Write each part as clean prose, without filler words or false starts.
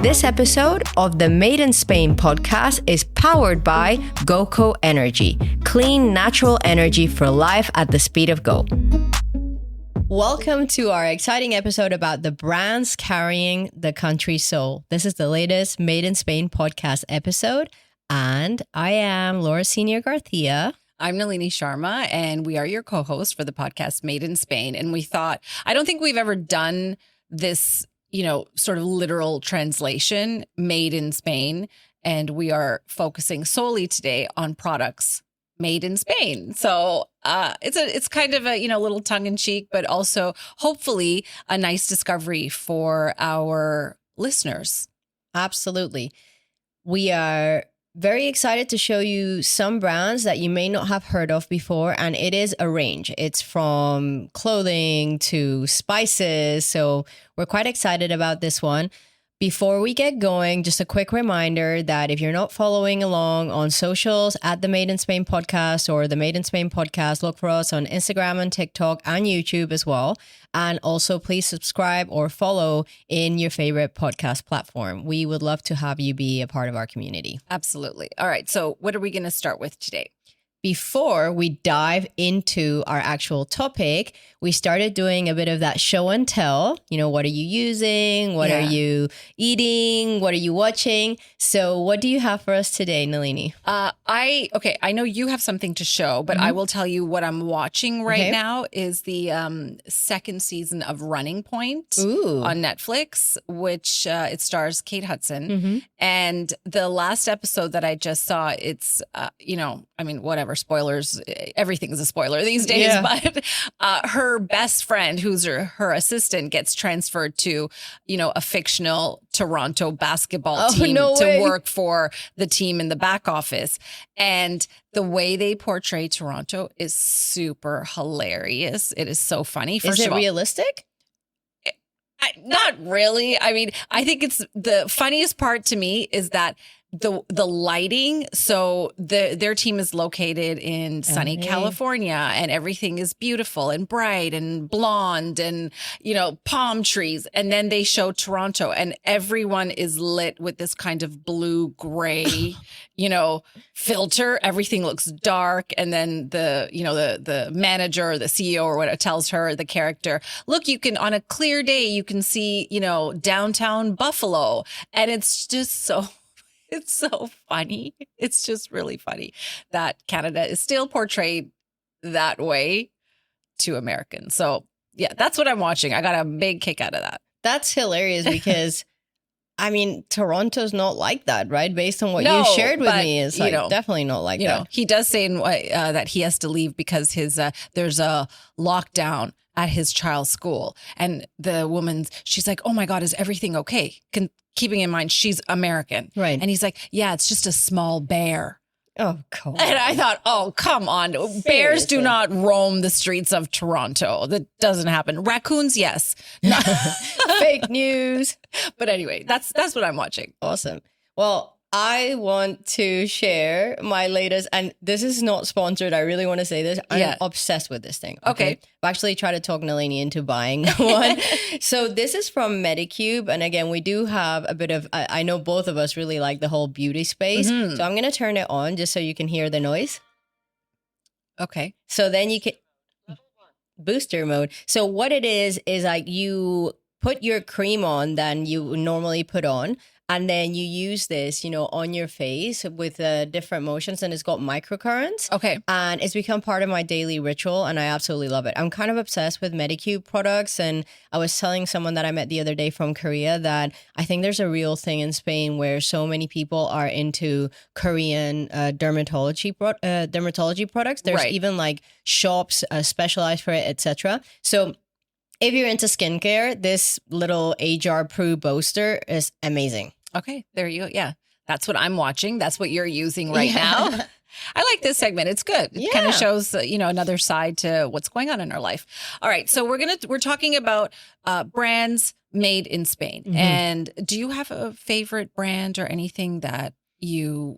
This episode of the Made in Spain podcast is powered by GoCo Energy, clean, natural energy for life at the speed of go. Welcome to our exciting episode about the brands carrying the country's soul. This is the latest Made in Spain podcast episode, and I am Laura Senior Garcia. I'm Nalini Sharma, and we are your co-host for the podcast Made in Spain. And we thought, I don't think we've ever done this, sort of literal translation, Made in Spain. And we are focusing solely today on products made in Spain. So it's kind of a, little tongue in cheek, but also hopefully a nice discovery for our listeners. Absolutely. We are very excited to show you some brands that you may not have heard of before, and it is a range. It's from clothing to spices, so we're quite excited about this one. Before we get going, just a quick reminder that if you're not following along on socials at the Made in Spain podcast or the Made in Spain podcast, look for us on Instagram and TikTok and YouTube as well. And also please subscribe or follow in your favorite podcast platform. We would love to have you be a part of our community. Absolutely. All right. So what are we going to start with today? Before we dive into our actual topic, we started doing a bit of that show and tell. What are you using? What are you eating? What are you watching? So what do you have for us today, Nalini? I know you have something to show, but I will tell you what I'm watching right now is the second season of Running Point on Netflix, which it stars Kate Hudson. And the last episode that I just saw, it's, whatever, spoilers, everything's a spoiler these days, but her best friend, who's her assistant, gets transferred to, a fictional Toronto basketball team to work for the team in the back office. And the way they portray Toronto is super hilarious. It is so funny. Is it realistic? Not really. I mean, I think it's the funniest part to me is that the lighting. So their team is located in sunny California, and everything is beautiful and bright and blonde and, palm trees. And then they show Toronto and everyone is lit with this kind of blue gray, filter. Everything looks dark. And then the manager or the CEO or whatever tells her, the character, look, you can, on a clear day, you can see, downtown Buffalo. And it's just it's so funny. It's just really funny that Canada is still portrayed that way to Americans. So, yeah, that's what I'm watching. I got a big kick out of that. That's hilarious because, Toronto's not like that, right? Based on what you shared with me, it's definitely not like that. He does say that he has to leave because there's a lockdown at his child's school. And the woman, she's like, oh my God, is everything okay? Keeping in mind she's American. Right. And he's like, yeah, it's just a small bear. Oh, come on. And I thought, oh, come on. Seriously. Bears do not roam the streets of Toronto. That doesn't happen. Raccoons, yes. Fake news. But anyway, that's what I'm watching. Awesome. Well, I want to share my latest, and this is not sponsored. I really want to say this. I'm obsessed with this thing. Okay. I've actually tried to talk Nalini into buying one. So this is from Medicube. And again, we do have a bit of, I know both of us really like the whole beauty space. So I'm going to turn it on just so you can hear the noise. Okay. So then you can, booster mode. So what it is like you put your cream on than you normally put on. And then you use this, on your face with different motions, and it's got microcurrents. Okay. And it's become part of my daily ritual, and I absolutely love it. I'm kind of obsessed with Medicube products, and I was telling someone that I met the other day from Korea that I think there's a real thing in Spain where so many people are into Korean dermatology products. There's even like shops specialized for it, etc. So if you're into skincare, this little HR Pro Boaster is amazing. Okay, there you go. Yeah, that's what I'm watching. That's what you're using right now. I like this segment. It's good. It kind of shows, another side to what's going on in our life. All right, so we're talking about brands made in Spain. And do you have a favorite brand or anything that you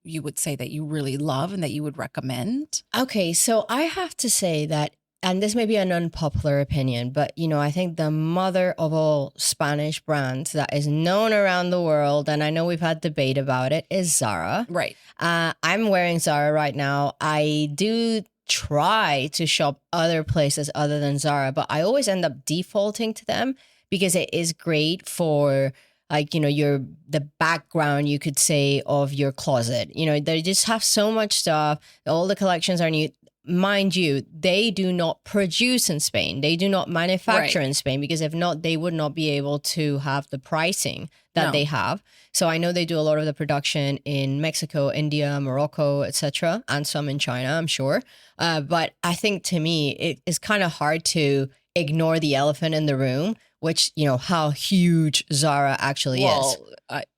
would say that you really love and that you would recommend? Okay, so I have to say that and this may be an unpopular opinion, but I think the mother of all Spanish brands that is known around the world, and I know we've had debate about it, is Zara. Right. I'm wearing Zara right now. I do try to shop other places other than Zara, but I always end up defaulting to them because it is great for the background, you could say, of your closet. They just have so much stuff. All the collections are new. Mind you, they do not produce in Spain. They do not manufacture in Spain, because if not, they would not be able to have the pricing that they have. So I know they do a lot of the production in Mexico, India, Morocco, etc., and some in China, I'm sure. But I think, to me, it is kind of hard to ignore the elephant in the room, which, how huge Zara actually is.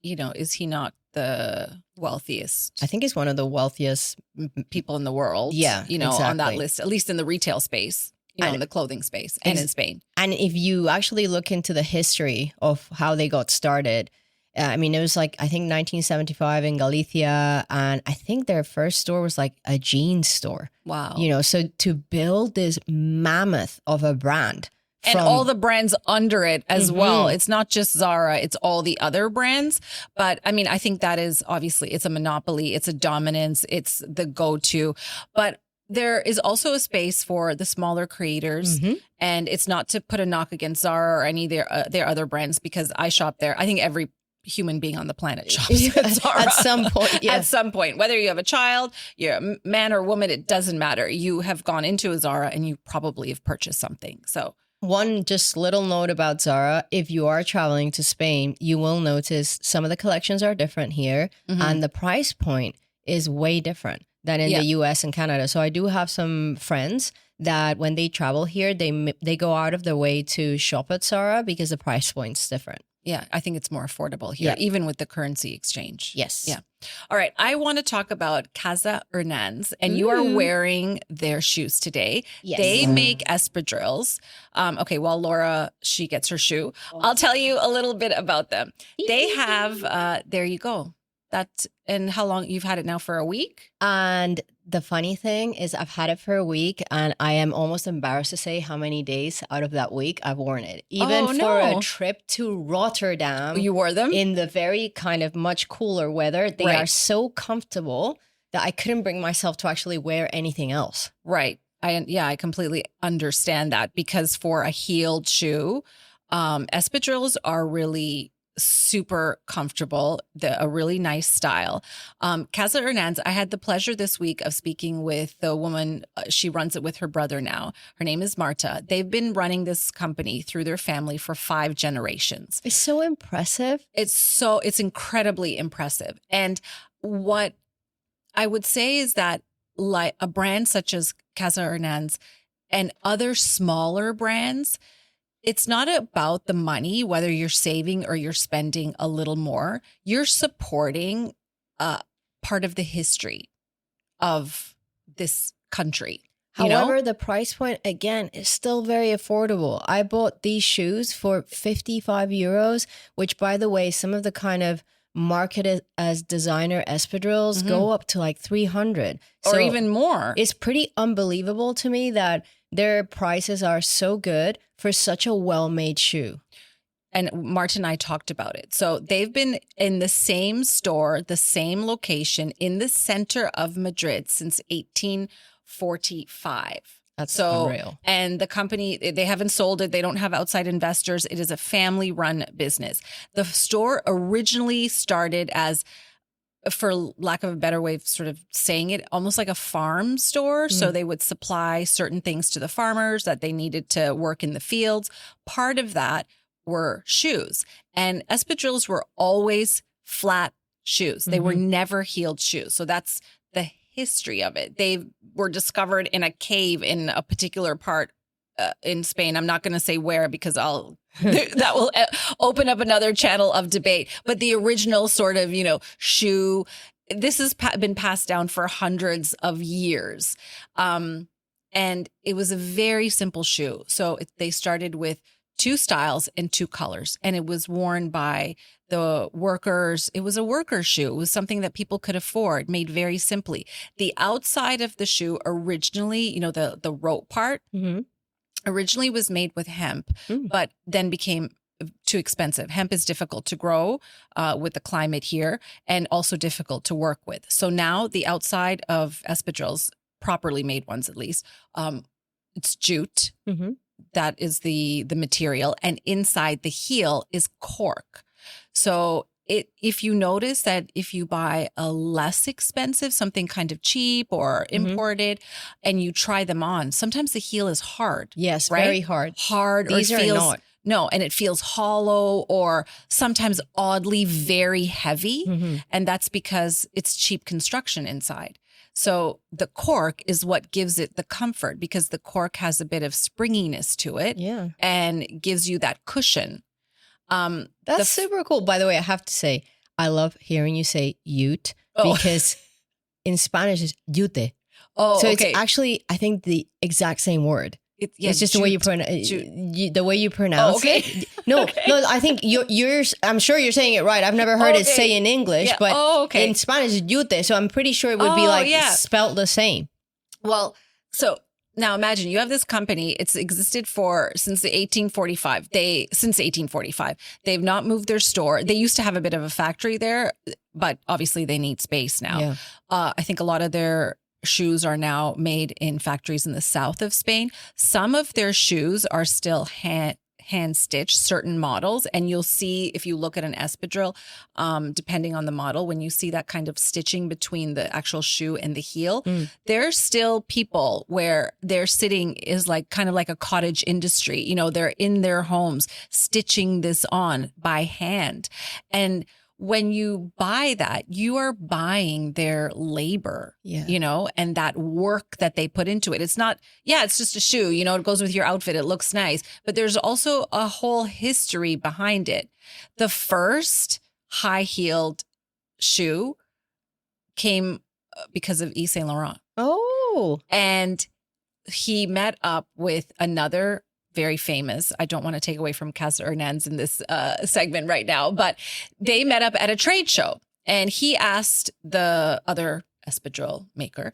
Is he not the wealthiest? I think he's one of the wealthiest people in the world. Yeah, exactly. On that list, at least in the retail space, in the clothing space, and in Spain. And if you actually look into the history of how they got started, it was I think 1975 in Galicia, and I think their first store was a jeans store. Wow. So to build this mammoth of a brand. And all the brands under it as well. It's not just Zara, it's all the other brands. But I think that is obviously, it's a monopoly, it's a dominance, it's the go-to. But there is also a space for the smaller creators. And it's not to put a knock against Zara or any of their other brands, because I shop there. I think every human being on the planet shops at Zara. At some point, yeah. At some point, whether you have a child, you're a man or woman, it doesn't matter. You have gone into a Zara and you probably have purchased something. So one just little note about Zara: if you are traveling to Spain, you will notice some of the collections are different here, and the price point is way different than in the US and Canada. So I do have some friends that when they travel here, they go out of their way to shop at Zara because the price point's different. Yeah, I think it's more affordable here, even with the currency exchange. Yes. Yeah. All right. I want to talk about Casa Hernanz, and you are wearing their shoes today. Yes. They make espadrilles. Okay, while Laura, she gets her shoe. I'll tell you a little bit about them. They have, there you go. And how long? You've had it now for a week? And the funny thing is, I've had it for a week, and I am almost embarrassed to say how many days out of that week I've worn it. Even for a trip to Rotterdam. You wore them? In the very kind of much cooler weather. They are so comfortable that I couldn't bring myself to actually wear anything else. Right. I completely understand that, because for a heeled shoe, espadrilles are really super comfortable, a really nice style. Casa Hernanz, I had the pleasure this week of speaking with the woman. She runs it with her brother now. Her name is Marta. They've been running this company through their family for 5 generations. It's so impressive. It's incredibly impressive. And what I would say is that, like a brand such as Casa Hernanz and other smaller brands, it's not about the money, whether you're saving or you're spending a little more. You're supporting part of the history of this country. However, the price point, again, is still very affordable. I bought these shoes for 55 euros, which, by the way, some of the kind of marketed as designer espadrilles go up to 300. Or even more. It's pretty unbelievable to me that their prices are so good for such a well-made shoe. And Martin and I talked about it. So they've been in the same store, the same location in the center of Madrid since 1845. That's unreal. And the company, they haven't sold it. They don't have outside investors. It is a family-run business. The store originally started as, for lack of a better way of sort of saying it, almost like a farm store. So they would supply certain things to the farmers that they needed to work in the fields. Part of that were shoes. And espadrilles were always flat shoes. They were never heeled shoes. So that's the history of it. They were discovered in a cave in a particular part in Spain. I'm not going to say where, because that will open up another channel of debate. But the original sort of, shoe, this has been passed down for hundreds of years. And it was a very simple shoe. So they started with 2 styles and 2 colors, and it was worn by the workers, it was a worker shoe. It was something that people could afford, made very simply. The outside of the shoe originally, the rope part, originally was made with hemp, but then became too expensive. Hemp is difficult to grow with the climate here and also difficult to work with. So now the outside of espadrilles, properly made ones at least, it's jute. That is the material. And inside the heel is cork. So if you notice that if you buy a less expensive, something kind of cheap or imported, and you try them on, sometimes the heel is hard. Yes, right? very hard. Hard. These or it are feels, not. No, and it feels hollow or sometimes oddly very heavy. And that's because it's cheap construction inside. So the cork is what gives it the comfort because the cork has a bit of springiness to it and gives you that cushion. That's super cool. By the way, I have to say, I love hearing you say ute because in Spanish it's jute. Oh, so okay. It's actually, I think, the exact same word. It's just the way you pronounce it. No, I think you're. I'm sure you're saying it right. I've never heard it say in English, but in Spanish it's jute. So I'm pretty sure it would be spelt the same. Well, so now imagine you have this company. It's existed since 1845. Since 1845, they've not moved their store. They used to have a bit of a factory there, but obviously they need space now. Yeah. I think a lot of their shoes are now made in factories in the south of Spain. Some of their shoes are still hand stitched, certain models. And you'll see, if you look at an espadrille, depending on the model, when you see that kind of stitching between the actual shoe and the heel, there's still people where they're sitting is kind of like a cottage industry. They're in their homes stitching this on by hand. And when you buy that, you are buying their labor, and that work that they put into it. It's not, it's just a shoe, it goes with your outfit. It looks nice, but there's also a whole history behind it. The first high-heeled shoe came because of Yves Saint Laurent. Oh. And he met up with another very famous. I don't want to take away from Casa Hernanz in this segment right now, but they met up at a trade show and he asked the other espadrille maker,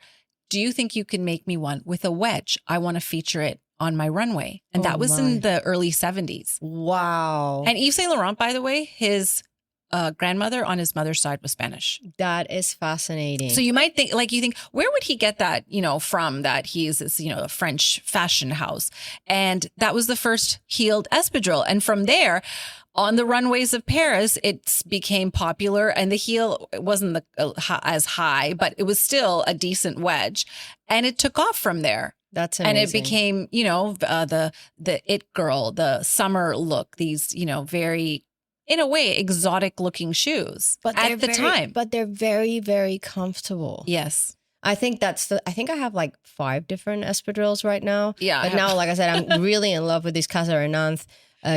do you think you can make me one with a wedge? I want to feature it on my runway. And that was in the early 70s. Wow. And Yves Saint Laurent, by the way, his grandmother on his mother's side was Spanish. That is fascinating. So you might think, where would he get that, from that he's, a French fashion house. And that was the first heeled espadrille. And from there, on the runways of Paris, it became popular and the heel wasn't as high, but it was still a decent wedge. And it took off from there. That's amazing. And it became, the it girl, the summer look, these, very, in a way, exotic looking shoes at the time. But they're very, very comfortable. Yes. I think I have 5 different espadrilles right now. Yeah. But now, like I said, I'm really in love with these Casa Hernanz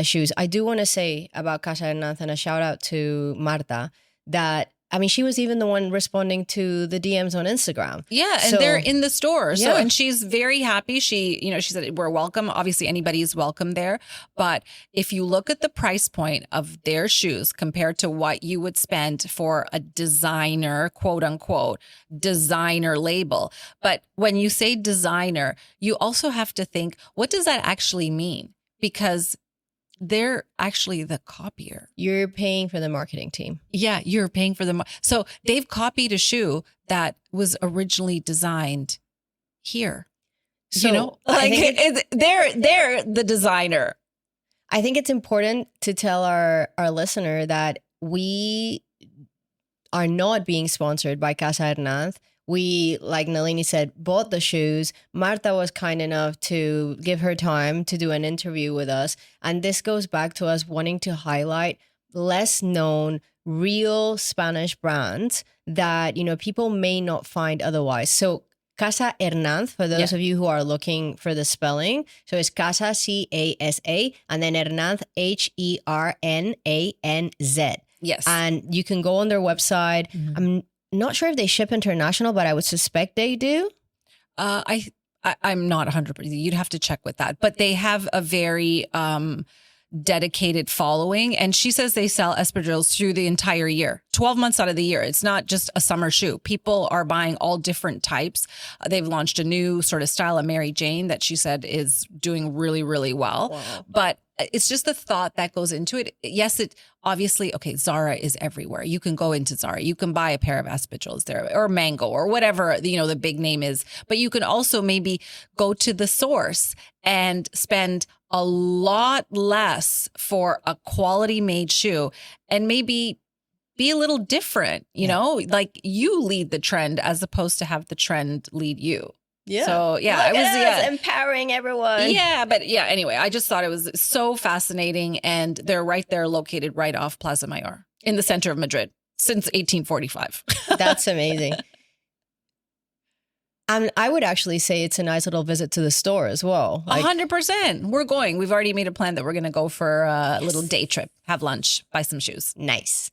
shoes. I do want to say about Casa Hernanz and a shout out to Marta that, she was even the one responding to the DMs on Instagram. Yeah, and they're in the store. So, and she's very happy. She said, we're welcome. Obviously, anybody's welcome there. But if you look at the price point of their shoes compared to what you would spend for a designer, quote unquote, designer label. But when you say designer, you also have to think, what does that actually mean? Because they're actually the copier. You're paying for the marketing team. Yeah, you're paying for the. So they've copied a shoe that was originally designed here. So they're the designer. I think it's important to tell our listener that we are not being sponsored by Casa Hernanz. We, like Nalini said, bought the shoes. Marta was kind enough to give her time to do an interview with us. And this goes back to us wanting to highlight less known, real Spanish brands that, people may not find otherwise. So Casa Hernanz, for those of you who are looking for the spelling. So it's Casa, Casa, and then Hernanz, Hernanz. Yes. And you can go on their website. Mm-hmm. I'm not sure if they ship international, but I would suspect they do. I'm not 100%. You'd have to check with that. But they have a very dedicated following. And she says they sell espadrilles through the entire year, 12 months out of the year. It's not just a summer shoe. People are buying all different types. They've launched a new sort of style, a Mary Jane, that she said is doing really, really well. Wow. But it's just the thought that goes into it. Yes, it obviously, okay, Zara is everywhere. You can go into Zara. You can buy a pair of espadrilles there, or Mango, or whatever, the big name is. But you can also maybe go to the source and spend a lot less for a quality made shoe and maybe be a little different, like you lead the trend as opposed to have the trend lead you. Yeah. So yeah, Look at us, empowering everyone. Yeah, but yeah, anyway, I just thought it was so fascinating, and they're right there, located right off Plaza Mayor in the center of Madrid since 1845. That's amazing. And I would actually say it's a nice little visit to the store as well. 100%. We're going. We've already made a plan that we're going to go for a little day trip, have lunch, buy some shoes. Nice.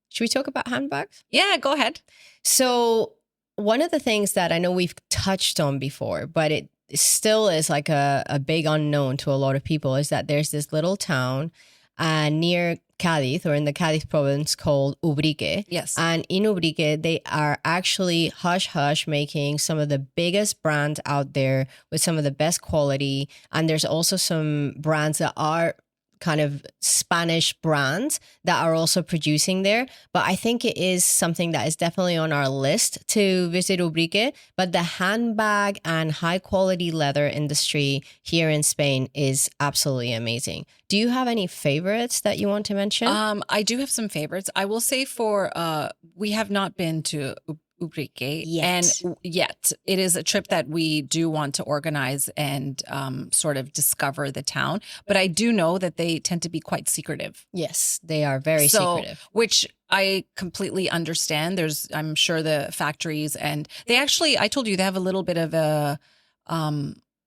Should we talk about handbags? Yeah, go ahead. So one of the things that I know we've touched on before, but it still is like a big unknown to a lot of people, is that there's this little town near Cádiz, or in the Cádiz province, called Ubrique. Yes. And in Ubrique, they are actually hush making some of the biggest brands out there with some of the best quality. And there's also some brands that are kind of Spanish brands that are also producing there. But I think it is something that is definitely on our list to visit Ubrique. But the handbag and high quality leather industry here in Spain is absolutely amazing. Do you have any favorites that you want to mention? I do have some favorites. I will say we have not been to Ubrique yet. It is a trip that we do want to organize and sort of discover the town. But I do know that they tend to be quite secretive. Yes, they are very secretive. Which I completely understand. I'm sure the factories, and I told you they have a little bit of a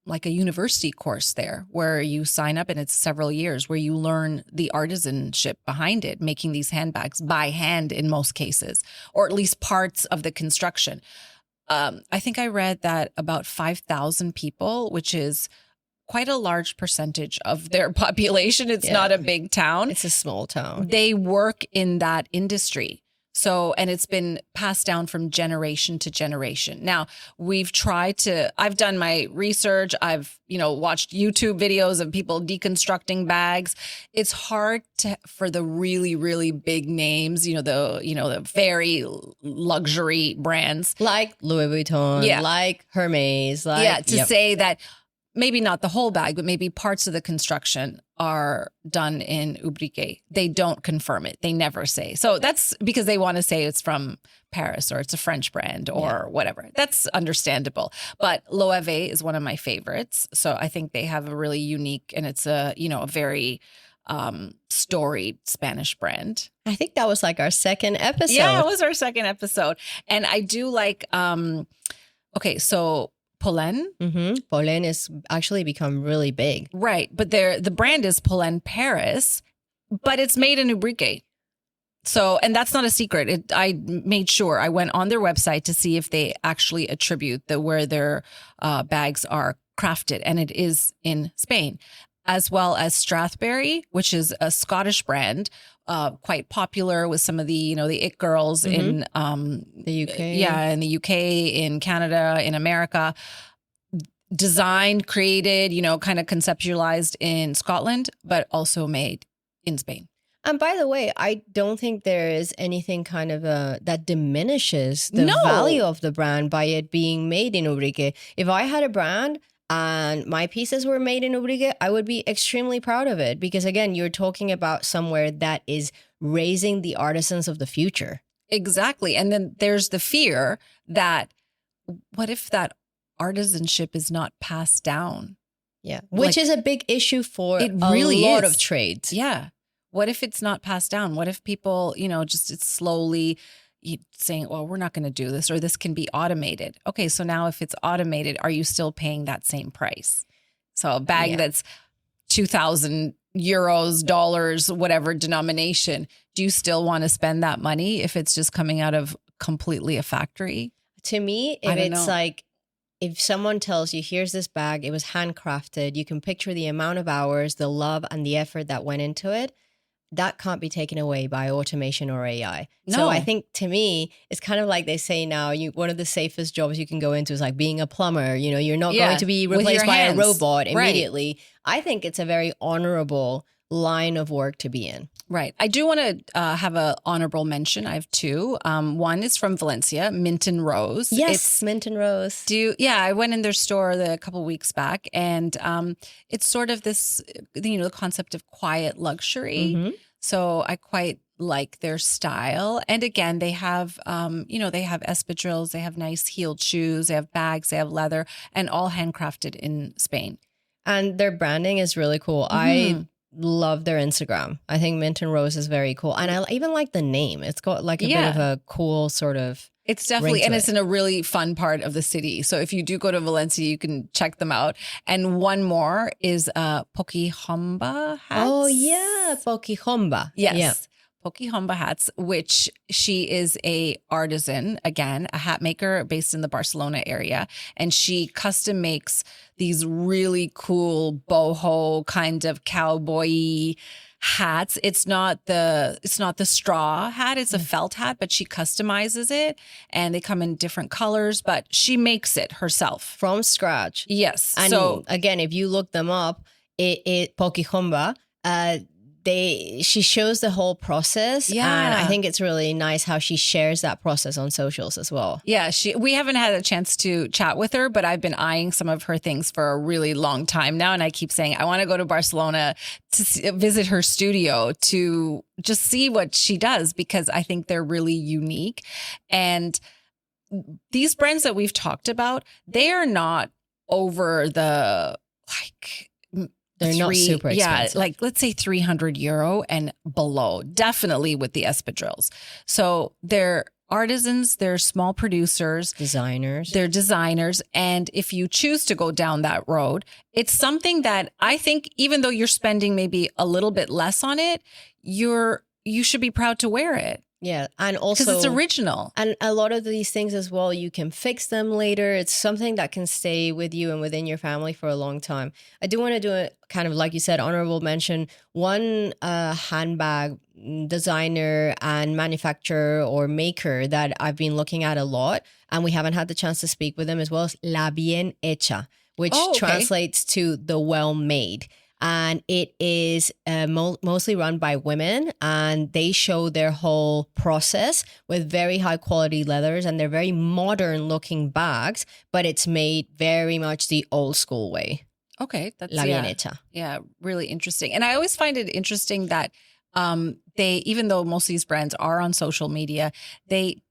like a university course there where you sign up, and it's several years where you learn the artisanship behind it, making these handbags by hand in most cases, or at least parts of the construction. I think I read that about 5,000 people, which is quite a large percentage of their population. It's not a big town. It's a small town. They work in that industry. So, and it's been passed down from generation to generation. Now, I've done my research. I've, watched YouTube videos of people deconstructing bags. It's hard for the really, really big names, the very luxury brands. Like Louis Vuitton, like Hermes. Say that maybe not the whole bag, but maybe parts of the construction are done in Ubrique. They don't confirm it. They never say. So that's because they want to say it's from Paris or it's a French brand or whatever. That's understandable. But Loewe is one of my favorites. So I think they have a really unique, and it's a very storied Spanish brand. I think that was like our second episode. Yeah, it was our second episode. And I do like, so Polène. Polène has actually become really big. Right. But the brand is Polène Paris, but it's made in Ubrique. So, and that's not a secret. I made sure I went on their website to see if they actually attribute where their bags are crafted. And it is in Spain, as well as Strathberry, which is a Scottish brand, quite popular with some of the, the it girls in the UK. Yeah, in the UK, in Canada, in America. Designed, created, kind of conceptualized in Scotland, but also made in Spain. And by the way, I don't think there is anything kind of that diminishes the value of the brand by it being made in Ubrique. If I had a brand and my pieces were made in Ubrique, I would be extremely proud of it, because again, you're talking about somewhere that is raising the artisans of the future. Exactly. And then there's the fear that what if that artisanship is not passed down? Yeah. Which is a big issue for a lot of trades. Yeah. What if it's not passed down? What if people, just it's slowly saying, well, we're not going to do this, or this can be automated. Okay, so now if it's automated, are you still paying that same price? So a bag that's 2,000 euros, dollars, whatever denomination, do you still want to spend that money if it's just coming out of completely a factory? To me, if it's like if someone tells you, here's this bag, it was handcrafted, you can picture the amount of hours, the love and the effort that went into it. That can't be taken away by automation or AI. No. So I think to me, it's kind of like they say now, one of the safest jobs you can go into is like being a plumber. You know, you're not going to be replaced by a robot immediately. Right. I think it's a very honorable line of work to be in. Right. I do want to have an honorable mention. I have two. One is from Valencia, Mint and Rose. Yes, Mint and Rose. I went in their store a couple weeks back, and it's sort of this, the concept of quiet luxury. Mm-hmm. So I quite like their style. And again, they have, they have espadrilles, they have nice heeled shoes, they have bags, they have leather, and all handcrafted in Spain. And their branding is really cool. Mm-hmm. I love their Instagram. I think Mint and Rose is very cool. And I even like the name. It's got like a bit of a cool sort of... It's definitely, and it's in a really fun part of the city. So if you do go to Valencia, you can check them out. And one more is Pokihomba hats. Oh, yeah. Pokihomba. Yes. Yeah. Pokihomba hats, which she is a artisan, again, a hat maker based in the Barcelona area. And she custom makes these really cool boho kind of cowboy hats. It's not the straw hat, it's a felt hat, but she customizes it and they come in different colors, but she makes it herself. From scratch. Yes. And so again, if you look them up, it Pokihomba, she shows the whole process. Yeah. And I think it's really nice how she shares that process on socials as well. Yeah. We haven't had a chance to chat with her, but I've been eyeing some of her things for a really long time now. And I keep saying, I want to go to Barcelona to visit her studio to just see what she does, because I think they're really unique. And these brands that we've talked about, they are not over the they're not super expensive. Yeah, like let's say €300 and below, definitely with the espadrilles. So they're artisans, they're small producers. They're designers. And if you choose to go down that road, it's something that I think even though you're spending maybe a little bit less on it, you should be proud to wear it. Yeah. And also, because it's original. And a lot of these things as well, you can fix them later. It's something that can stay with you and within your family for a long time. I do want to do a kind of, like you said, honorable mention. One handbag designer and manufacturer or maker that I've been looking at a lot, and we haven't had the chance to speak with them as well, as La Bien Hecha, which translates to the well-made. And it is mostly run by women, and they show their whole process with very high quality leathers, and they're very modern looking bags, but it's made very much the old school way. Okay. That's La Bien Hecha. Yeah, really interesting. And I always find it interesting that they, even though most of these brands are on social media, they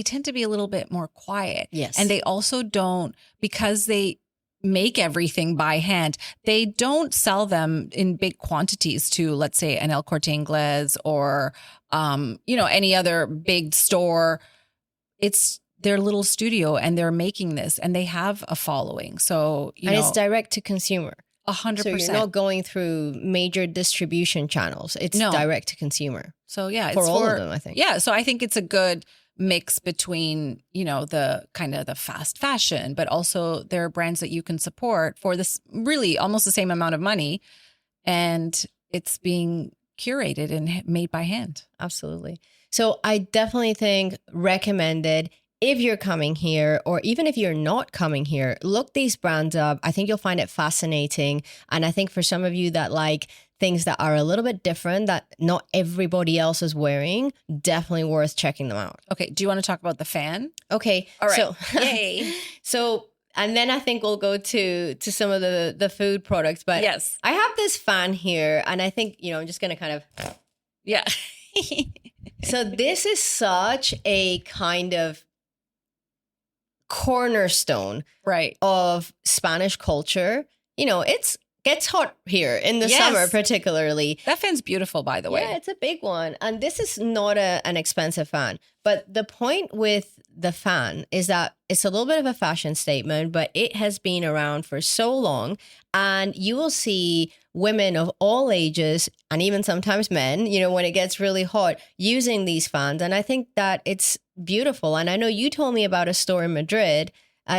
tend to be a little bit more quiet. Yes. And they also don't, because they make everything by hand, they don't sell them in big quantities to, let's say, an El Corte Inglés or, any other big store. It's their little studio and they're making this and they have a following. So, it's direct to consumer. 100%. So you're not going through major distribution channels. It's direct to consumer. So yeah, for all of them, I think. Yeah. So I think it's a good mix between, the kind of the fast fashion, but also there are brands that you can support for this really almost the same amount of money, and it's being curated and made by hand. Absolutely. So I definitely think recommended if you're coming here, or even if you're not coming here, look these brands up. I think you'll find it fascinating. And I think for some of you that like things that are a little bit different that not everybody else is wearing, definitely worth checking them out. Okay. Do you want to talk about the fan? Okay. All right. So, yay. So, and then I think we'll go to some of the food products. But yes, I have this fan here, and I think, I'm just going to kind of. Yeah. So this is such a kind of cornerstone of Spanish culture. It's gets hot here in the summer, particularly. That fan's beautiful, by the way. Yeah, it's a big one. And this is not an expensive fan. But the point with the fan is that it's a little bit of a fashion statement, but it has been around for so long. And you will see women of all ages, and even sometimes men, when it gets really hot, using these fans. And I think that it's beautiful. And I know you told me about a store in Madrid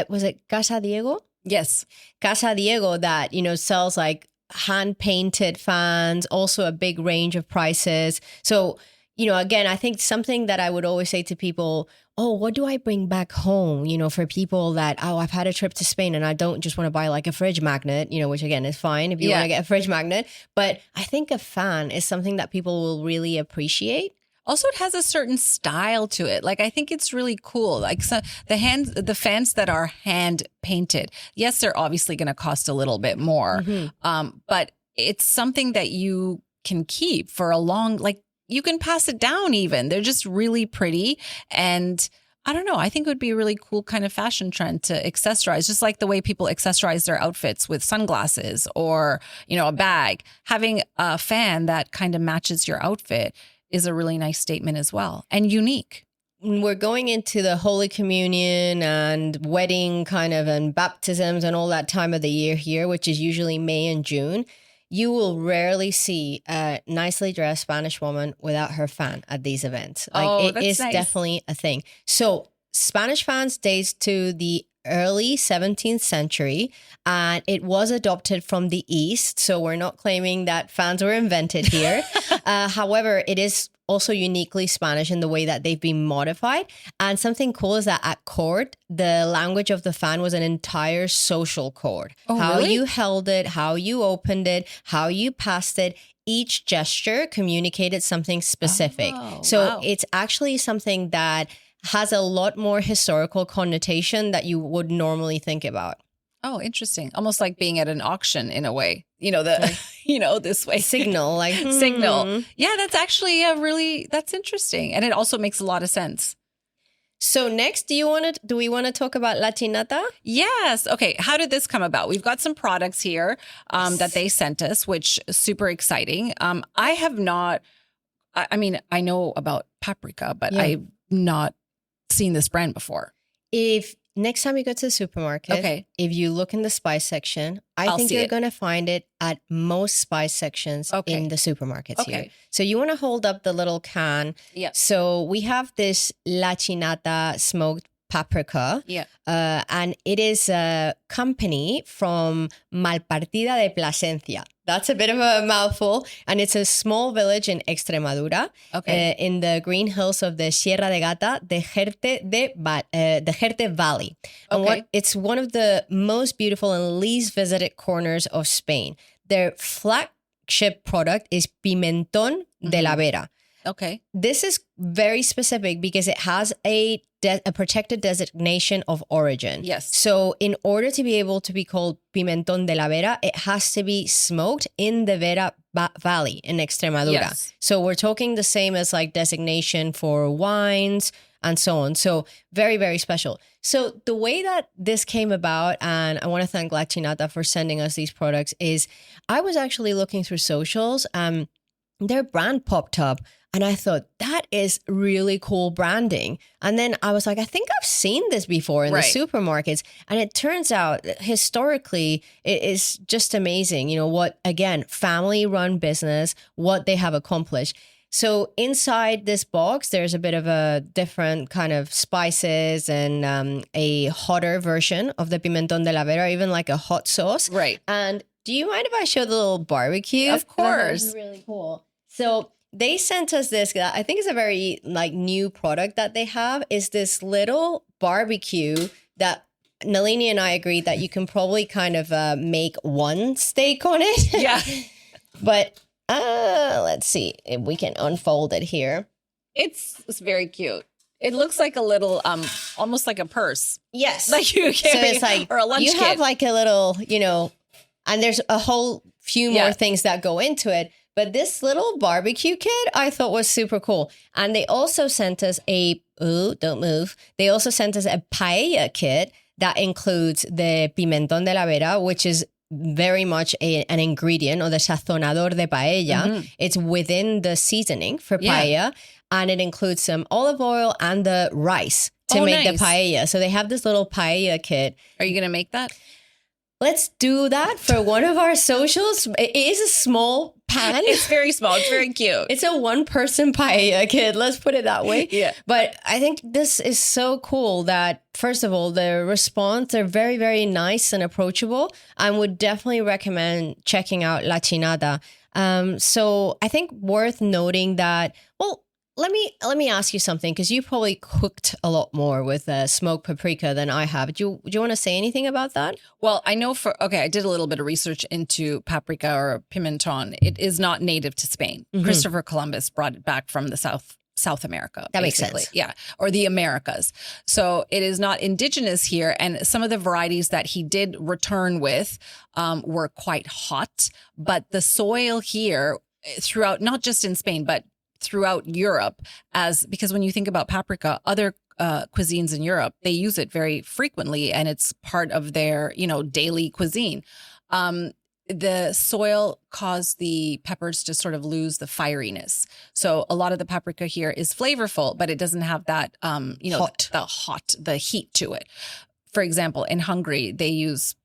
was it Casa Diego? Yes. Casa Diego that, sells like hand painted fans, also a big range of prices. So, again, I think something that I would always say to people, oh, what do I bring back home? For people that, I've had a trip to Spain and I don't just want to buy like a fridge magnet, which again is fine if you want to get a fridge magnet. But I think a fan is something that people will really appreciate. Also, it has a certain style to it. Like, I think it's really cool. Like the fans that are hand painted, yes, they're obviously going to cost a little bit more. But it's something that you can keep for a long, like you can pass it down even. They're just really pretty. And I don't know, I think it would be a really cool kind of fashion trend to accessorize, just like the way people accessorize their outfits with sunglasses or, a bag. Having a fan that kind of matches your outfit is a really nice statement as well and unique. We're going into the Holy Communion and wedding kind of and baptisms and all that time of the year here, which is usually May and June. You will rarely see a nicely dressed Spanish woman without her fan at these events. Like it is nice. Definitely a thing. So Spanish fans dates to the early 17th century, and it was adopted from the East. So we're not claiming that fans were invented here. However, it is also uniquely Spanish in the way that they've been modified. And something cool is that at court, the language of the fan was an entire social code. How you held it, how you opened it, how you passed it. Each gesture communicated something specific. It's actually something that has a lot more historical connotation that you would normally think about. Oh, interesting. Almost like being at an auction in a way, this way. Signal, Signal. Yeah, that's actually that's interesting. And it also makes a lot of sense. So next, do we want to talk about La Chinata? Yes. Okay. How did this come about? We've got some products here that they sent us, which is super exciting. I have not, I know about paprika, but I've not seen this brand before. If next time you go to the supermarket, if you look in the spice section, I think you're going to find it at most spice sections in the supermarkets here. So you want to hold up the little can. Yeah. So we have this La Chinata smoked paprika. Yeah. And it is a company from Malpartida de Plasencia. That's a bit of a mouthful. And it's a small village in Extremadura, in the green hills of the Sierra de Gata, the Jerte Valley. And it's one of the most beautiful and least visited corners of Spain. Their flagship product is Pimentón de la Vera. Okay. This is very specific because it has a protected designation of origin. Yes. So in order to be able to be called Pimentón de la Vera, it has to be smoked in the Vera Valley in Extremadura. Yes. So we're talking the same as like designation for wines and so on. So very, very special. So the way that this came about, and I want to thank La Chinata for sending us these products, is I was actually looking through socials. Their brand popped up. And I thought, that is really cool branding. And then I was like, I think I've seen this before in the supermarkets. And it turns out, historically, it is just amazing. What, again, family-run business, what they have accomplished. So inside this box, there's a bit of a different kind of spices and a hotter version of the Pimentón de la Vera, even like a hot sauce. Right. And do you mind if I show the little barbecue? Of course. That's really cool. So they sent us this, I think it's a very new product that they have, is this little barbecue that Nalini and I agreed that you can probably kind of make one steak on it. Yeah. But let's see if we can unfold it here. It's very cute. It looks like a little, almost like a purse. Yes. Like you carry, so it's or a lunch kit. You have like a little, and there's a whole few more things that go into it. But this little barbecue kit I thought was super cool. And they also sent us don't move. They also sent us a paella kit that includes the Pimentón de la Vera, which is very much an ingredient, or the sazonador de paella. Mm-hmm. It's within the seasoning for paella. And it includes some olive oil and the rice to make the paella. So they have this little paella kit. Are you going to make that? Let's do that for one of our socials. It is a small pan. It's very small. It's very cute. It's a one-person paella kit. Let's put it that way. Yeah. But I think this is so cool that first of all, the response, they're very, very nice and approachable. I would definitely recommend checking out La Chinata. So I think worth noting that, well, let me ask you something, because you probably cooked a lot more with smoked paprika than I have. Do you want to say anything about that? Well, I know I did a little bit of research into paprika or pimentón. It is not native to Spain. Mm-hmm. Christopher Columbus brought it back from the South America. That basically. makes sense. Yeah. Or the Americas. So it is not indigenous here. And some of the varieties that he did return with were quite hot. But the soil here throughout, not just in Spain, but throughout Europe, because when you think about paprika, other cuisines in Europe, they use it very frequently and it's part of their, daily cuisine. The soil caused the peppers to sort of lose the fieriness. So a lot of the paprika here is flavorful, but it doesn't have that, the heat to it. For example, in Hungary, they use,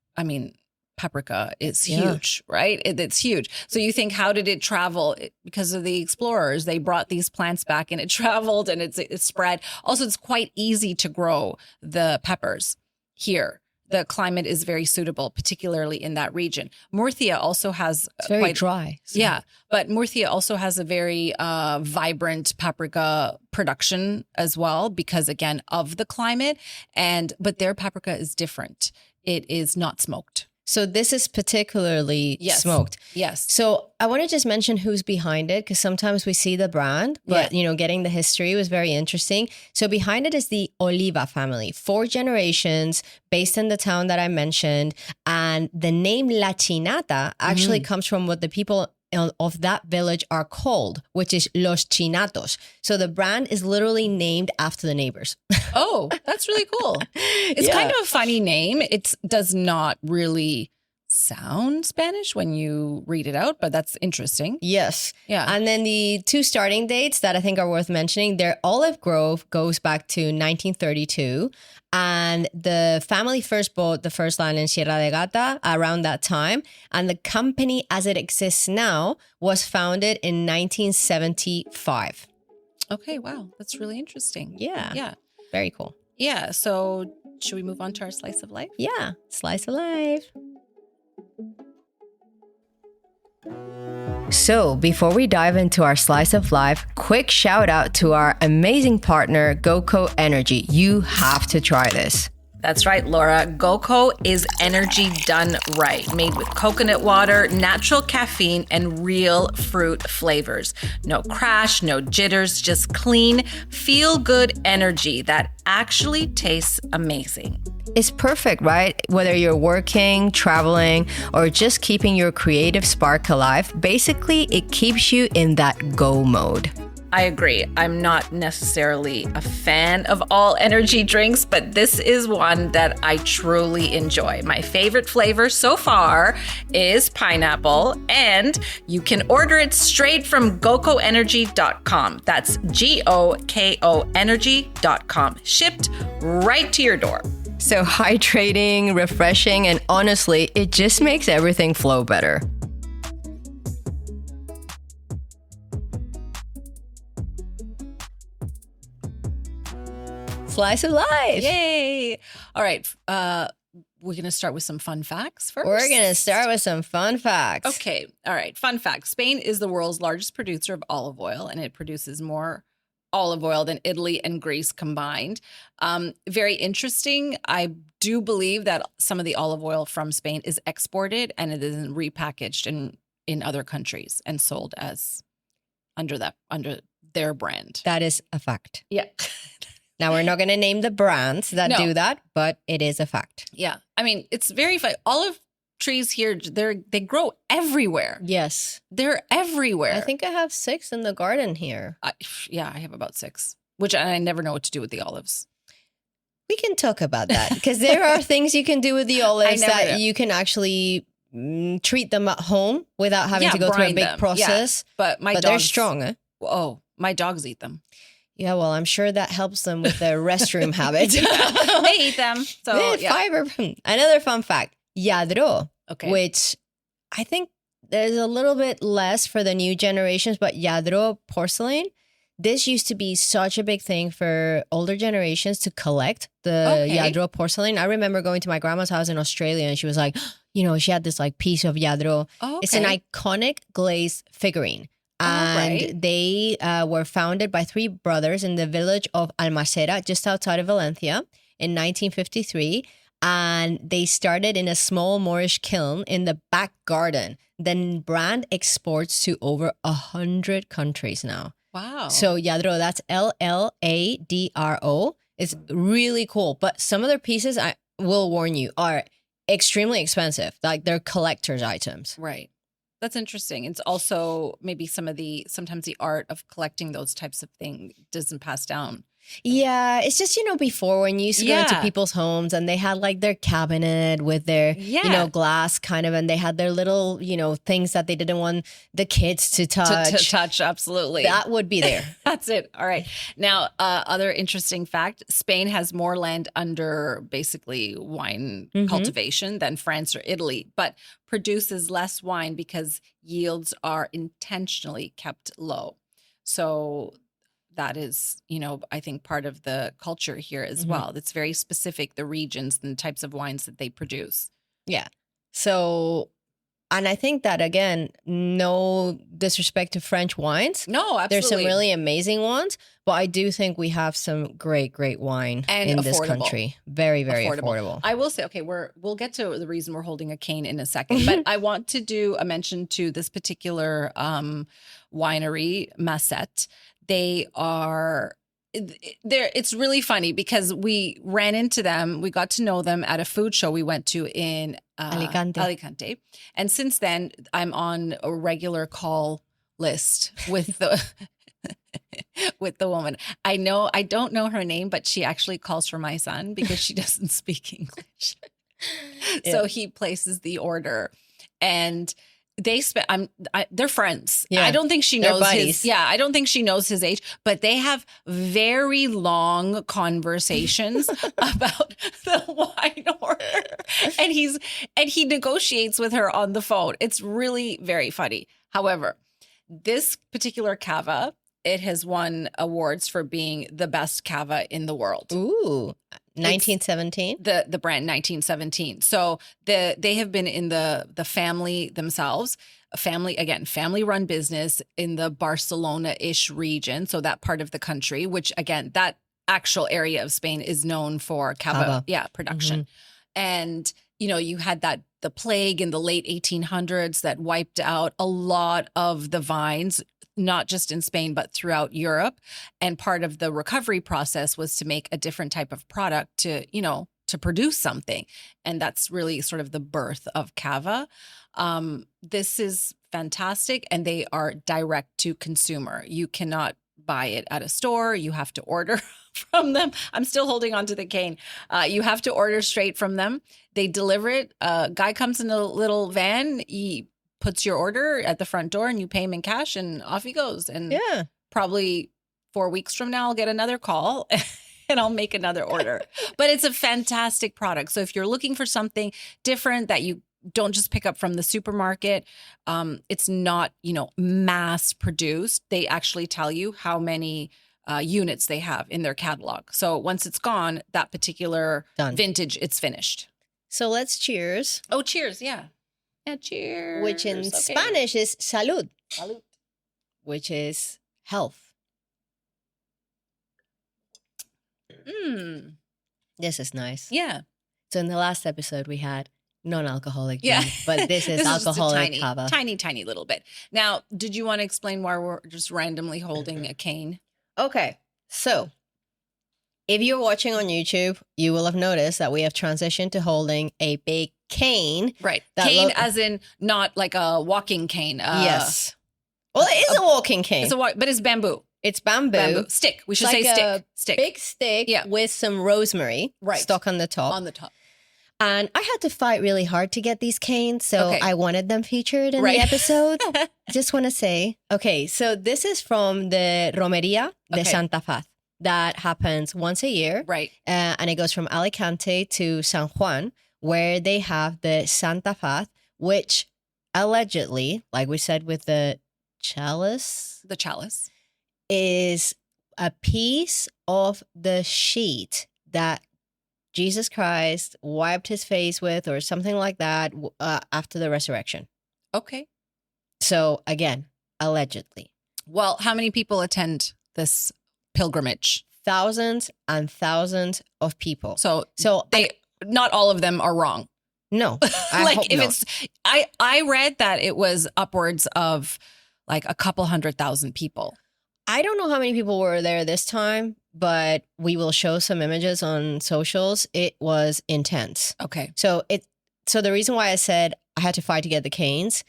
paprika is huge, right? It's huge. So you think, how did it travel? Because of the explorers, they brought these plants back and it traveled and it's spread. Also, it's quite easy to grow the peppers here. The climate is very suitable, particularly in that region. Murcia also has it's very dry. So. Yeah, but Murcia also has a very vibrant paprika production as well, because again of the climate. But their paprika is different. It is not smoked. So this is particularly smoked. Yes. So I want to just mention who's behind it, because sometimes we see the brand, but getting the history was very interesting. So behind it is the Oliva family, 4 generations based in the town that I mentioned. And the name La Chinata actually comes from what the people of that village are called, which is Los Chinatos. So the brand is literally named after the neighbors. Oh, that's really cool. It's kind of a funny name. It does not really sound Spanish when you read it out, but that's interesting. Yes. Yeah. And then the 2 starting dates that I think are worth mentioning, their olive grove goes back to 1932. And the family first bought the first land in Sierra de Gata around that time. And the company as it exists now was founded in 1975. Okay, wow. That's really interesting. Yeah. Yeah. Very cool. Yeah. So should we move on to our slice of life? Yeah. Slice of life. So before we dive into our slice of life, quick shout out to our amazing partner, GoCo Energy. You have to try this. That's right, Laura. GoCo is energy done right, made with coconut water, natural caffeine, and real fruit flavors. No crash, no jitters, just clean, feel-good energy that actually tastes amazing. It's perfect, right? Whether you're working, traveling, or just keeping your creative spark alive, basically it keeps you in that go mode. I agree. I'm not necessarily a fan of all energy drinks, but this is one that I truly enjoy. My favorite flavor so far is pineapple, and you can order it straight from gocoenergy.com. That's GOKO energy.com. Shipped right to your door. So hydrating, refreshing, and honestly, it just makes everything flow better. Slice of life. Yay. All right. We're going to start with some fun facts first. We're going to start with some fun facts. Okay. All right. Fun fact. Spain is the world's largest producer of olive oil, and it produces more olive oil than Italy and Greece combined. Very interesting. I do believe that some of the olive oil from Spain is exported and it is repackaged in other countries and sold as under their brand. That is a fact. Yeah. Now, we're not going to name the brands that do that, but it is a fact. Yeah. I mean, it's very fun. Olive trees here, they grow everywhere. Yes. They're everywhere. I think I have 6 in the garden here. I have about 6, which I never know what to do with the olives. We can talk about that because there are things you can do with the olives that you can actually treat them at home without having to go through a big process. Yeah. But they're strong. Eh? Oh, my dogs eat them. Yeah, well, I'm sure that helps them with their restroom habits. They eat them. So fiber. Another fun fact, lladró, which I think there's a little bit less for the new generations, but lladró porcelain, this used to be such a big thing for older generations to collect the Lladró porcelain. I remember going to my grandma's house in Australia and she was like, she had this like piece of Lladró. It's an iconic glazed figurine. And they were founded by three brothers in the village of Almacera, just outside of Valencia, in 1953. And they started in a small Moorish kiln in the back garden. The brand exports to over 100 countries now. Wow. So Lladró, that's Lladro. It's really cool. But some of their pieces, I will warn you, are extremely expensive. Like they're collector's items. Right. That's interesting. It's also maybe sometimes the art of collecting those types of things doesn't pass down. Yeah, it's just, before when you used to go into people's homes and they had like their cabinet with their, glass kind of, and they had their little, things that they didn't want the kids to touch. To touch, absolutely. That would be there. That's it. All right. Now, other interesting fact, Spain has more land under basically wine cultivation than France or Italy, but produces less wine because yields are intentionally kept low. So that is, I think part of the culture here as well. It's very specific, the regions and the types of wines that they produce. Yeah. So, and I think that, again, no disrespect to French wines. No, absolutely. There's some really amazing ones, but I do think we have some great, great wine in this country. Very, very affordable. I will say, okay, we'll get to the reason we're holding a cane in a second, but I want to do a mention to this particular winery, Masset. It's really funny because we ran into them. We got to know them at a food show we went to in Alicante. And since then, I'm on a regular call list with the with the woman. I don't know her name, but she actually calls for my son because she doesn't speak English. So he places the order and they're friends. Yeah. I don't think she knows his. Yeah, I don't think she knows his age, but they have very long conversations about the wine order, and he negotiates with her on the phone. It's really very funny. However, this particular cava, it has won awards for being the best cava in the world. Ooh. 1917, the brand 1917. So they have been in the family themselves, family run business in the Barcelona-ish region. So that part of the country, which again, that actual area of Spain is known for cava. Production. And you had the plague in the late 1800s that wiped out a lot of the vines, not just in Spain, but throughout Europe. And part of the recovery process was to make a different type of product to produce something. And that's really sort of the birth of cava. This is fantastic. And they are direct to consumer. You cannot buy it at a store. You have to order from them. I'm still holding on to the cane. You have to order straight from them. They deliver it. A guy comes in a little van. He puts your order at the front door and you pay him in cash and off he goes. And probably 4 weeks from now, I'll get another call and I'll make another order. But it's a fantastic product. So if you're looking for something different that you don't just pick up from the supermarket, it's not, mass produced. They actually tell you how many units they have in their catalog. So once it's gone, that particular vintage, it's finished. So let's cheers. Oh, cheers. Yeah. Yeah, cheers. Which in Spanish is salud. Salud. Which is health. This is nice. Yeah. So in the last episode we had non-alcoholic drink, but this is alcoholic cava. Tiny little bit. Now, did you want to explain why we're just randomly holding a cane? Okay. So if you're watching on YouTube, you will have noticed that we have transitioned to holding a big cane. Right. Cane as in not like a walking cane. Yes. Well, it is a walking cane. But it's bamboo. It's bamboo. Stick. We should say stick. Stick. Big stick with some rosemary stuck on the top. On the top. And I had to fight really hard to get these canes, so I wanted them featured in the episode. Just want to say. Okay, so this is from the Romería de Santa Faz. That happens once a year. Right. And it goes from Alicante to San Juan, where they have the Santa Faz, which allegedly, like we said with the chalice. is a piece of the sheet that Jesus Christ wiped his face with or something like that after the resurrection. Okay. So again, allegedly. Well, how many people attend this pilgrimage? Thousands and thousands of people. So not all of them are wrong. No. I read that it was upwards of like a couple 100,000 people. I don't know how many people were there this time, but we will show some images on socials. It was intense. Okay. So the reason why I said I had to fight to get the canes,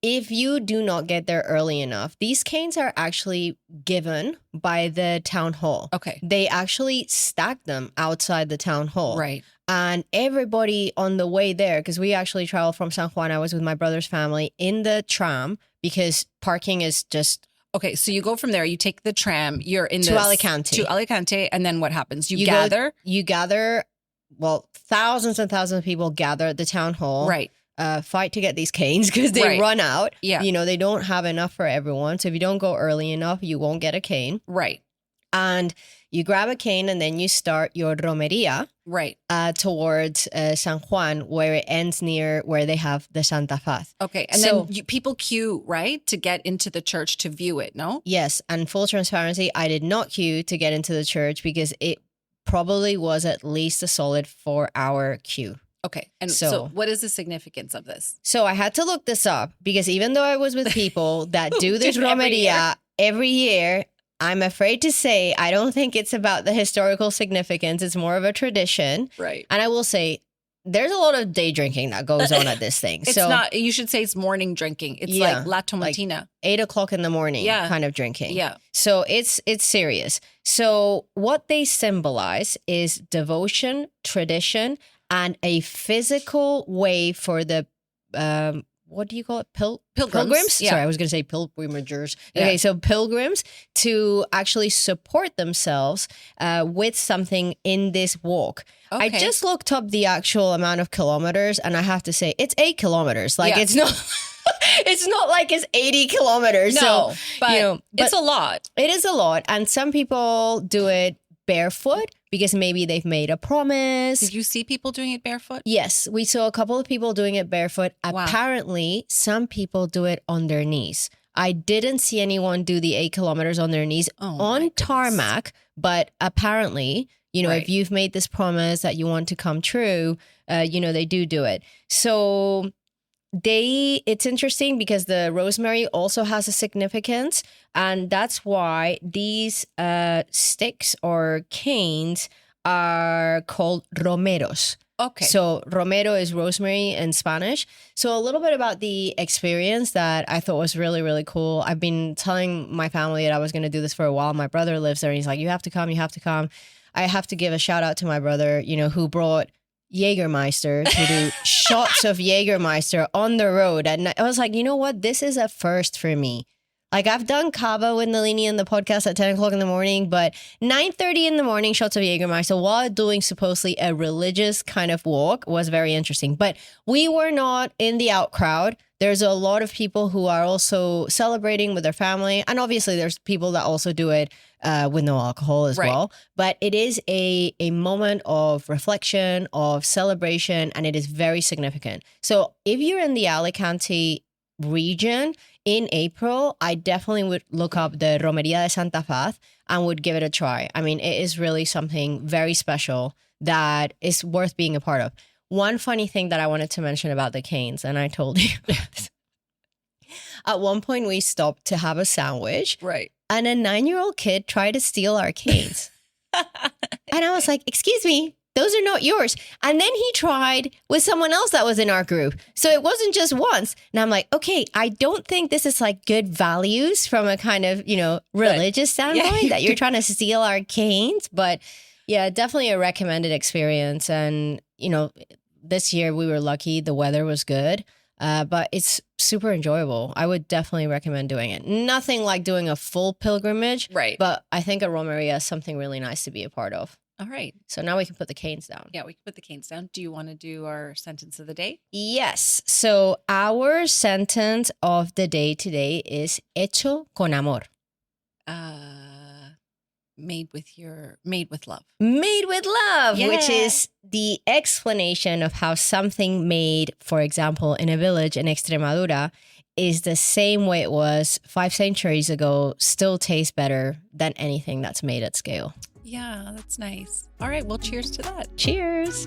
if you do not get there early enough, these canes are actually given by the town hall. Okay. They actually stack them outside the town hall. Right. And everybody on the way there, because we actually traveled from San Juan, I was with my brother's family in the tram because parking is just... Okay, so you go from there, you take the tram, you're in to Alicante, and then what happens? You gather, well, thousands and thousands of people gather at the town hall. Right. Fight to get these canes because they run out. Yeah. You know, they don't have enough for everyone. So if you don't go early enough, you won't get a cane. Right. And you grab a cane and then you start your romeria. Right. Towards San Juan, where it ends near where they have the Santa Faz. Okay. And then people queue, right, to get into the church to view it, no? Yes. And full transparency, I did not queue to get into the church because it probably was at least a solid 4-hour queue. Okay. And so what is the significance of this? So I had to look this up because even though I was with people that do this romeria every year, I'm afraid to say I don't think it's about the historical significance. It's more of a tradition. Right. And I will say there's a lot of day drinking that goes on at this thing. It's not, you should say it's morning drinking. It's like La Tomatina. Like 8 o'clock in the morning kind of drinking. Yeah. So it's serious. So what they symbolize is devotion, tradition, and a physical way for the, what do you call it? Pilgrims? Yeah. Sorry, I was going to say pilgrimagers. Okay, so pilgrims to actually support themselves with something in this walk. Okay. I just looked up the actual amount of kilometers and I have to say it's 8 kilometers. Like it's not... It's not like it's 80 kilometers. No, so, but it's a lot. It is a lot. And some people do it barefoot because maybe they've made a promise. Did you see people doing it barefoot? Yes, we saw a couple of people doing it barefoot. Wow. Apparently, some people do it on their knees. I didn't see anyone do the 8 kilometers on their knees on tarmac, but apparently, if you've made this promise that you want to come true, they do it. So it's interesting because the rosemary also has a significance, and that's why these sticks or canes are called romeros. Okay. So romero is rosemary in Spanish. So a little bit about the experience that I thought was really, really cool. I've been telling my family that I was going to do this for a while. My brother lives there and he's like, you have to come. I have to give a shout out to my brother, who brought Jägermeister to do shots of Jägermeister on the road. And I was like, you know what? This is a first for me. Like I've done Cava with Nalini in the podcast at 10 o'clock in the morning, but 9:30 in the morning, shots of Jägermeister while doing supposedly a religious kind of walk was very interesting. But we were not in the out crowd. There's a lot of people who are also celebrating with their family. And obviously there's people that also do it with no alcohol as well. But it is a moment of reflection, of celebration, and it is very significant. So if you're in the Alicante region in April, I definitely would look up the Romería de Santa Faz and would give it a try. I mean, it is really something very special that is worth being a part of. One funny thing that I wanted to mention about the canes, and I told you this. At one point we stopped to have a sandwich. Right. And a 9-year-old kid tried to steal our canes. And I was like, excuse me, those are not yours. And then he tried with someone else that was in our group. So it wasn't just once. And I'm like, okay, I don't think this is like good values from a kind of, religious standpoint that you're trying to steal our canes. But yeah, definitely a recommended experience. And, this year we were lucky. The weather was good. But it's super enjoyable. I would definitely recommend doing it. Nothing like doing a full pilgrimage. Right. But I think a romeria is something really nice to be a part of. All right. So now we can put the canes down. Yeah, we can put the canes down. Do you want to do our sentence of the day? Yes. So our sentence of the day today is hecho con amor. made with love. Made with love, Yeah. which is the explanation of how something made, for example, in a village in Extremadura is the same way it was 5 centuries ago, still tastes better than anything that's made at scale. Yeah, that's nice. All right, well, cheers to that. Cheers.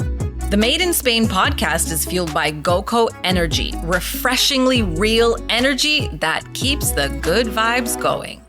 The Made in Spain podcast is fueled by GoCo Energy, refreshingly real energy that keeps the good vibes going.